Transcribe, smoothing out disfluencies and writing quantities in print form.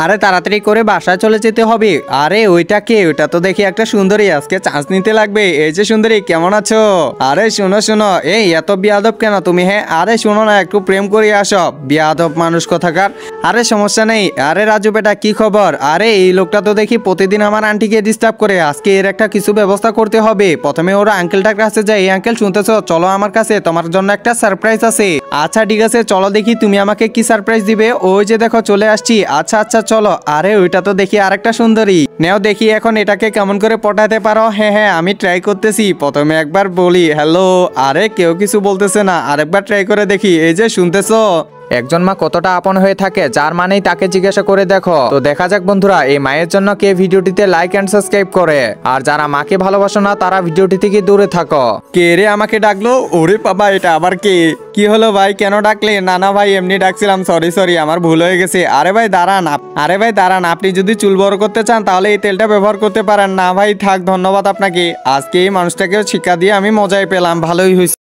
আরে তাড়াতাড়ি করে বাসায় চলে যেতে হবে। আরে ওইটা কে? ওইটা তো দেখি একটা সুন্দরী, আজকে চান্স নিতে লাগবে। এই যে সুন্দরী, কেমন আছো? আরে শোনো শোনো, এই এত বিয়াদব কেন তুমি? হ্যাঁ আরে শোনো না, একটু প্রেম করে আসো। বিয়াদব মানুষ কোথাকার। আরে সমস্যা নেই। আরে রাজু বেটা, কি খবর? আরে এই লোকটা তো দেখি প্রতিদিন আমার আন্টিকে ডিস্টার্ব করে, আজকে এর একটা কিছু ব্যবস্থা করতে হবে। প্রথমে ওরা আঙ্কেলটার কাছে যাই। এই আঙ্কেল শুনতেছো? চলো আমার কাছে, তোমার জন্য একটা সারপ্রাইজ আছে। আচ্ছা ঠিক আছে, চলো দেখি তুমি আমাকে কি সারপ্রাইজ দিবে। ওই যে দেখো চলে আসছি। আচ্ছা আচ্ছা চলো। আরে ওইটা তো দেখি আরেকটা সুন্দরী। নেও দেখি এখন এটাকে কেমন করে পটাতে পারো। হ্যাঁ হ্যাঁ আমি ট্রাই করতেছি। প্রথমে একবার বলি হ্যালো। আরে কেউ কিছু বলতেছে না, আরেকবার ট্রাই করে দেখি। এই যে শুনতেছো? একজন মা কতটা আপন হয়ে থাকে, যার মানেই তাকে জিজ্ঞাসা করে দেখো। তো দেখা যাক বন্ধুরা, এই মায়ের জন্য কে ভিডিওটিতে লাইক এন্ড সাবস্ক্রাইব করে। আর যারা মাকে ভালোবাসো না তারা ভিডিওটি থেকে দূরে থাকো। কে রে আমাকে ডাকলো? ওরে বাবা, এটা আবার কে? কি হলো ভাই, কেন ডাকলে? না না ভাই, এমনি ডাকছিলাম, সরি সরি, আমার ভুল হয়ে গেছে। আরে ভাই দাঁড়ান, আরে ভাই দাঁড়ান, আপনি যদি চুল বড় করতে চান তাহলে এই তেলটা ব্যবহার করতে পারেন। না ভাই থাক, ধন্যবাদ আপনাকে। আজকে এই মানুষটাকে শিক্ষা দিয়ে আমি মজাই পেলাম, ভালোই হয়েছে।